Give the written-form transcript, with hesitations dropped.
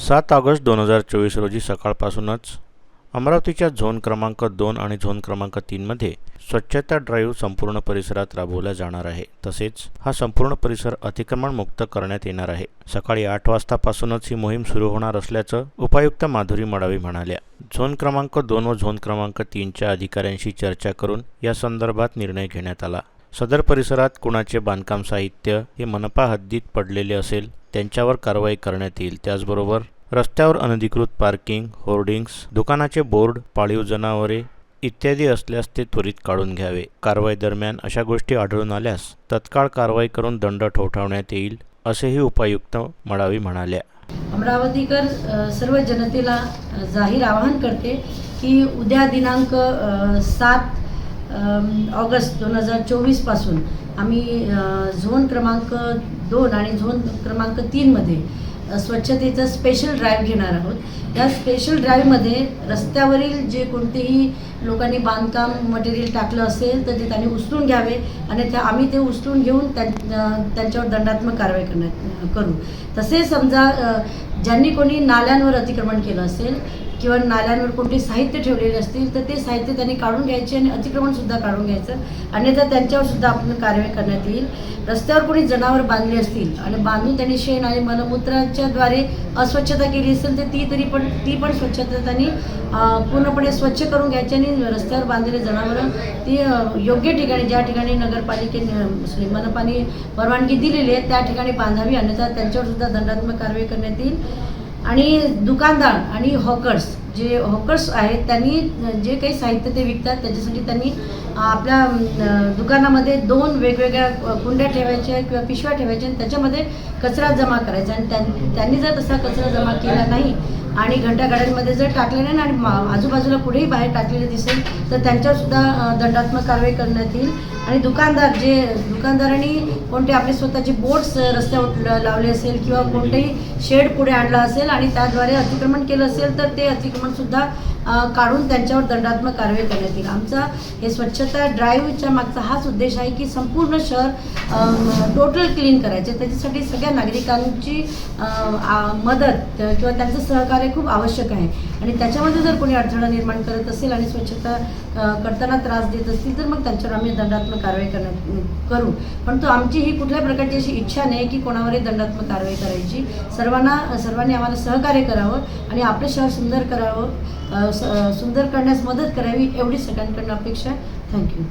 7 August 2024 रोजी सकाळपासूनच अमरावतीच्या झोन क्रमांक 2 आणि झोन क्रमांक 3 मध्ये स्वच्छता ड्राईव्ह संपूर्ण परिसरात राबवला जाणार आहे. तसेच हा संपूर्ण परिसर अतिक्रमणमुक्त करण्यात येणार आहे. सकाळी 8 वाजतापासूनच ही मोहीम सुरू होणार असल्याचं उपायुक्त माधुरी मडावी म्हणाल्या. झोन क्रमांक 2 व झोन क्रमांक 3च्या अधिकाऱ्यांशी चर्चा करून या संदर्भात निर्णय घेण्यात आला. सदर परिसरात कुणाचे बांधकाम साहित्य हे मनपा हद्दीत पडलेले असेल त्यांच्यावर कारवाई करण्यात येईल. त्याचबरोबर रस्त्यावर अनधिकृत पार्किंग, होर्डिंग्स, दुकानाचे बोर्ड, पाळीव जनावरे इत्यादी असल्यास ते त्वरित काढून घ्यावे. कारवाई दरम्यान अशा गोष्टी आढळून आल्यास तत्काळ कारवाई करून दंड ठोठावण्यात येईल, असेही उपायुक्त मडावी म्हणाल्या. अमरावतीकर सर्व जनतेला जाहीर आवाहन करते की उद्या दिनांक 7 ऑगस्ट 2024 पासून आम्ही झोन क्रमांक 2 आणि झोन क्रमांक 3 मध्ये स्वच्छतेचं स्पेशल ड्राईव्ह घेणार आहोत. या स्पेशल ड्राईव्हमध्ये रस्त्यावरील जे कोणतेही लोकांनी बांधकाम मटेरियल टाकलं असेल तर ते त्यांनी उचलून घ्यावे आणि आम्ही ते उचलून घेऊन त्यांच्यावर दंडात्मक कारवाई करू. तसेच समजा ज्यांनी कोणी नाल्यांवर अतिक्रमण केलं असेल किंवा नाल्यांवर कोणते साहित्य ठेवलेले असतील तर ते साहित्य त्यांनी काढून घ्यायचे आणि अतिक्रमणसुद्धा काढून घ्यायचं, अन्यथा त्यांच्यावर सुद्धा आपण कारवाई करण्यात येईल. रस्त्यावर कोणी जनावर बांधले असतील आणि बांधून त्यांनी शेण आणि मलमूत्राच्या द्वारे अस्वच्छता केली असेल तर ती पण स्वच्छता त्यांनी पूर्णपणे स्वच्छ करून घ्यायची आणि रस्त्यावर बांधलेले जनावरं ती योग्य ठिकाणी, ज्या ठिकाणी नगरपालिकेने मनपाने परवानगी दिलेली आहे त्या ठिकाणी बांधावी, अन्यथा त्यांच्यावर सुद्धा दंडात्मक कारवाई करण्यात येईल. आणि दुकानदार आणि हॉकर्स आहेत त्यांनी जे काही साहित्य ते विकतात त्याच्यासाठी त्यांनी आपल्या दुकानामध्ये 2 वेगवेगळ्या कुंड्या ठेवायच्या किंवा पिशव्या ठेवायच्या आणि त्याच्यामध्ये कचरा जमा करायचा आणि त्यांनी जर तसा कचरा जमा केला नाही आणि घंटागाड्यांमध्ये जर टाकले नाही आणि आजूबाजूला कुठेही बाहेर टाकलेले दिसेल तर त्यांच्यावर सुद्धा दंडात्मक कारवाई करण्यात येईल. आणि दुकानदारांनी कोणते आपले स्वतःचे बोर्ड्स रस्त्यावर लावले असेल किंवा कोणतेही शेड पुढे आणला असेल आणि त्याद्वारे अतिक्रमण केलं असेल तर ते अतिक्रमणसुद्धा काढून त्यांच्यावर दंडात्मक कारवाई करण्यात येईल. आमचा हे स्वच्छता ड्राईव्हच्या मागचा हाच उद्देश आहे की संपूर्ण शहर टोटल क्लीन करायचे. त्याच्यासाठी सगळ्या नागरिकांची मदत किंवा त्यांचं सहकार्य खूप आवश्यक आहे आणि त्याच्यामध्ये जर कोणी अडथळा निर्माण करत असेल आणि स्वच्छता करताना त्रास देत असतील तर मग त्यांच्यावर आम्ही दंडात्मक कारवाई करू. पण तो आमची ही कुठल्या प्रकारची अशी इच्छा नाही की कोणावरही दंडात्मक कारवाई करायची. सर्वांनी आम्हाला सहकार्य करावं आणि आपले शहर सुंदर करावं, सुंदर करण्यास मदत करावी एवढी सगळ्यांकडून अपेक्षा. थँक्यू.